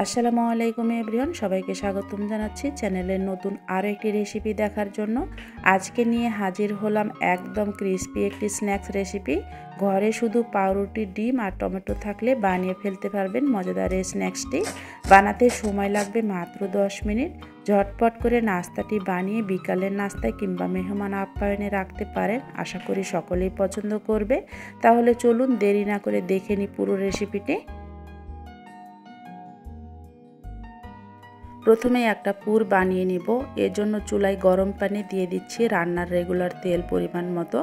আসসালামু আলাইকুম এভরিওয়ান, সবাইকে স্বাগতম জানাচ্ছি চ্যানেলের নতুন আরও একটি রেসিপি দেখার জন্য। আজকে নিয়ে হাজির হলাম একদম ক্রিস্পি একটি স্ন্যাক্স রেসিপি। ঘরে শুধু পাউরুটি, ডিম আর টমেটো থাকলে বানিয়ে ফেলতে পারবেন মজাদার এই স্ন্যাক্সটি। বানাতে সময় লাগবে মাত্র 10 মিনিট। ঝটপট করে নাস্তাটি বানিয়ে বিকালের নাস্তায় কিংবা মেহমান আপ্যায়নে রাখতে পারেন। আশা করি সকলেই পছন্দ করবে। তাহলে চলুন দেরি না করে দেখে নিই পুরো রেসিপিটি। প্রথমে একটা পুর বানিয়ে নিব। এর জন্য চুলায় গরম পানি দিয়ে দিচ্ছি রান্নার রেগুলার তেল পরিমাণ মতো,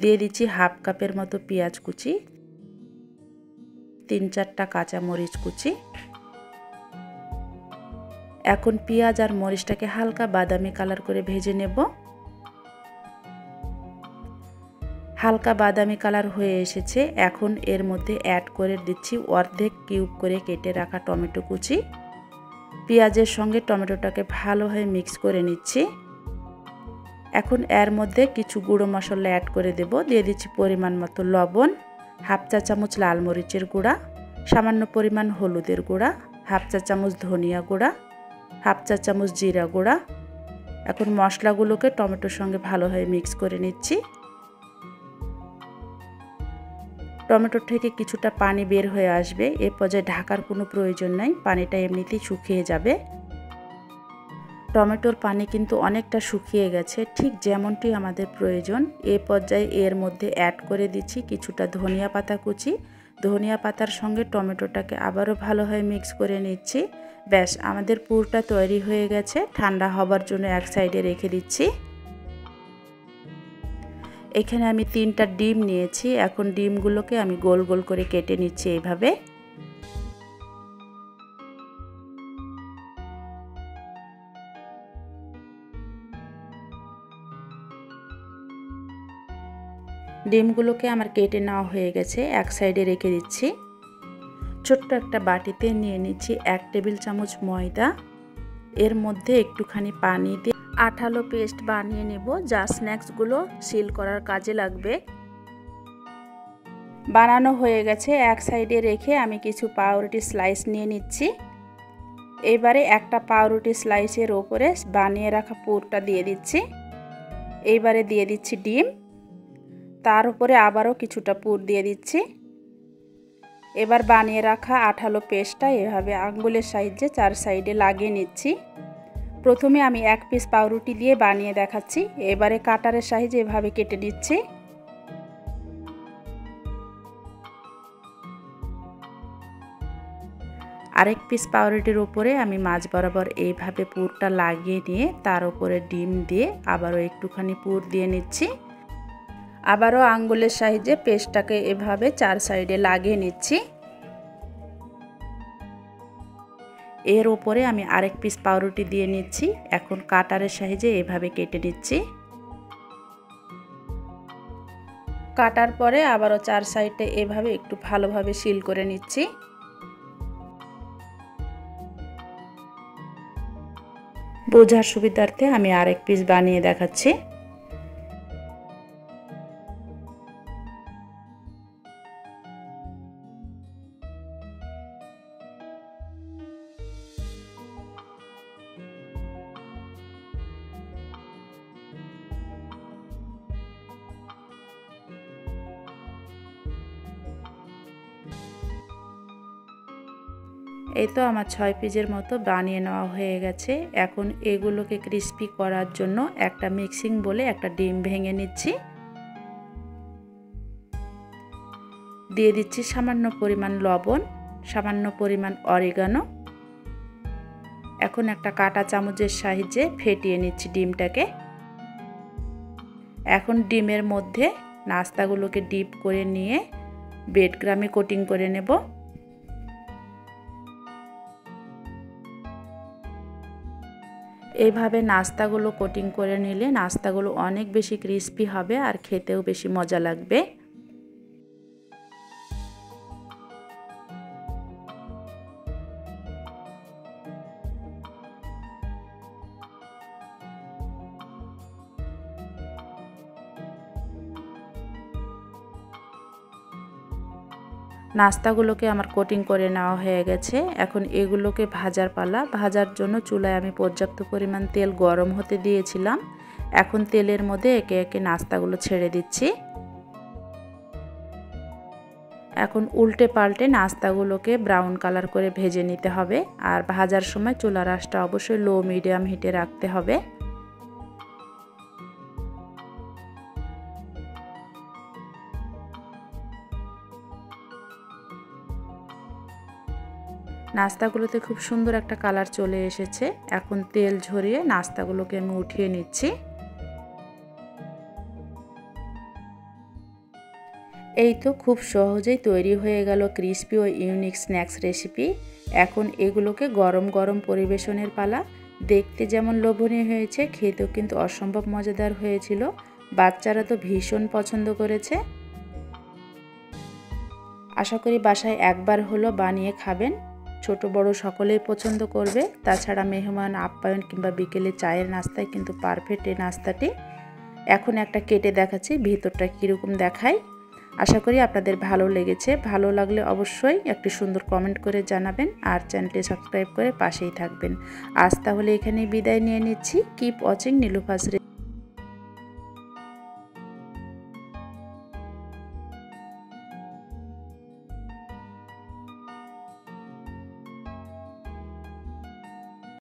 দিয়ে দিচ্ছি হাফ কাপের মতো পেঁয়াজ কুচি, 3-4টা কাঁচা মরিচ কুচি। এখন পেঁয়াজ আর মরিচটাকে হালকা বাদামি কালার করে ভেজে নেব। হালকা বাদামি কালার হয়ে এসেছে। এখন এর মধ্যে অ্যাড করে দিচ্ছি অর্ধেক কিউব করে কেটে রাখা টমেটো কুচি। পেঁয়াজের সঙ্গে টমেটোটাকে ভালোভাবে মিক্স করে নিচ্ছি। এখন এর মধ্যে কিছু গুঁড়ো মশলা অ্যাড করে দেব। দিয়ে দিচ্ছি পরিমাণ মতো লবণ, হাফ চা চামচ লাল মরিচের গুঁড়া, সামান্য পরিমাণ হলুদের গুঁড়া, হাফ চা চামচ ধনিয়া গুঁড়া, হাফ চা চামচ জিরা গুঁড়া। এখন মশলাগুলোকে টমেটোর সঙ্গে ভালোভাবে মিক্স করে নিচ্ছি। টমেটো থেকে কিছুটা পানি বের হয়ে আসবে। এ পর্যায়ে ঢাকার কোনো প্রয়োজন নাই, পানিটা এমনিতেই শুকিয়ে যাবে। টমেটোর পানি কিন্তু অনেকটা শুকিয়ে গেছে, ঠিক যেমনটি আমাদের প্রয়োজন। এ পর্যায়ে এর মধ্যে অ্যাড করে দিচ্ছি কিছুটা ধনিয়া পাতা কুচি। ধনিয়া পাতার সঙ্গে টমেটোটাকে আবারও ভালোভাবে মিক্স করে নিচ্ছি। ব্যাস, আমাদের পুরটা তৈরি হয়ে গেছে। ঠান্ডা হবার জন্য এক সাইডে রেখে দিচ্ছি। এখানে আমি 3টা ডিম নিয়েছি। এখন ডিমগুলোকে আমি গোল গোল করে কেটে নিচ্ছি এইভাবে। ডিমগুলোকে আমার কেটে নেওয়া হয়ে গেছে, এক সাইডে রেখে দিচ্ছি। ছোট্ট একটা বাটিতে নিয়ে নিচ্ছি 1 টেবিল চামচ ময়দা। এর মধ্যে একটুখানি পানি দিয়ে আঠালো পেস্ট বানিয়ে নেব, যা স্ন্যাক্সগুলো সিল করার কাজে লাগবে। বানানো হয়ে গেছে, এক সাইডে রেখে আমি কিছু পাউরুটি স্লাইস নিয়ে নিচ্ছি। এবারে একটা পাউরুটি স্লাইসের ওপরে বানিয়ে রাখা পুরটা দিয়ে দিচ্ছি। এইবারে দিয়ে দিচ্ছি ডিম, তার উপরে আবারও কিছুটা পুর দিয়ে দিচ্ছি। এবার বানিয়ে রাখা আঠালো পেস্টটা এভাবে আঙ্গুলের সাহায্যে 4 সাইডে লাগিয়ে নিচ্ছি। প্রথমে আমি 1 পিস পাউরুটি দিয়ে বানিয়ে দেখাচ্ছি। এবারে কাটারের সাহায্যে এভাবে কেটে নিচ্ছি। আরেক পিস পাউরুটির উপরে আমি মাঝ বরাবর এইভাবে পুরটা লাগিয়ে নিয়ে তার উপরে ডিম দিয়ে আবারও একটুখানি পুর দিয়ে নিচ্ছি। আবারও আঙ্গুলের সাহায্যে পেস্টটাকে এভাবে 4 সাইডে লাগিয়ে নিচ্ছি। এর উপরে আমি আরেক পিস পাউরুটি দিয়ে নিচ্ছি। এখন কাটারের সাহায্যে এভাবে কেটে নিচ্ছি। কাটার পরে আবারও 4 সাইডে এভাবে একটু ভালোভাবে সিল করে নিচ্ছি। বোঝার সুবিধার্থে আমি আরেক পিস বানিয়ে দেখাচ্ছি। এই তো আমার 6 পিসের মতো বানিয়ে নেওয়া হয়ে গেছে। এখন এগুলোকে ক্রিস্পি করার জন্য একটা মিক্সিং বলে একটা ডিম ভেঙে নিচ্ছি। দিয়ে দিচ্ছি সামান্য পরিমাণ লবণ, সামান্য পরিমাণ অরিগানো। এখন একটা কাঁটা চামচের সাহায্যে ফেটিয়ে নিচ্ছি ডিমটাকে। এখন ডিমের মধ্যে নাস্তাগুলোকে ডিপ করে নিয়ে ব্রেড ক্রামে কোটিং করে নেব। এইভাবে নাস্তাগুলো কোটিং করে নিলে নাস্তাগুলো অনেক বেশি ক্রিস্পি হবে আর খেতেও বেশি মজা লাগবে। নাস্তাগুলোকে আমার কোটিং করে নেওয়া হয়ে গেছে। এখন এগুলোকে ভাজার পালা। ভাজার জন্য চুলায় আমি পর্যাপ্ত পরিমাণ তেল গরম হতে দিয়েছিলাম। এখন তেলের মধ্যে একে একে নাস্তাগুলো ছেড়ে দিচ্ছি। এখন উল্টে পাল্টে নাস্তাগুলোকে ব্রাউন কালার করে ভেজে নিতে হবে। আর ভাজার সময় চুলার আঁচটা অবশ্যই লো মিডিয়াম হিটে রাখতে হবে। নাস্তাগুলোতে খুব সুন্দর একটা কালার চলে এসেছে। এখন তেল ঝরিয়ে নাস্তাগুলোকে আমি উঠিয়ে নিচ্ছি। এই তো খুব সহজেই তৈরি হয়ে গেল ক্রিস্পি ও ইউনিক স্ন্যাক্স রেসিপি। এখন এগুলোকে গরম গরম পরিবেশনের পালা। দেখতে যেমন লোভনীয় হয়েছে, খেতেও কিন্তু অসম্ভব মজাদার হয়েছিল। বাচ্চারা তো ভীষণ পছন্দ করেছে। আশা করি বাসায় একবার হলো বানিয়ে খাবেন। ছোট বড় সকলেই পছন্দ করবে। তাছাড়া মেহমান আপ্যায়ন কিংবা বিকেলে চায়ের নাস্তায় কিন্তু পারফেক্ট এই নাস্তাটি। এখন একটা কেটে দেখাচ্ছি ভিতরটা কীরকম দেখায়। আশা করি আপনাদের ভালো লেগেছে। ভালো লাগলে অবশ্যই একটি সুন্দর কমেন্ট করে জানাবেন আর চ্যানেলটি সাবস্ক্রাইব করে পাশেই থাকবেন। আজ তাহলে এখানেই বিদায় নিয়ে নিচ্ছি। Keep watching Nilufa's.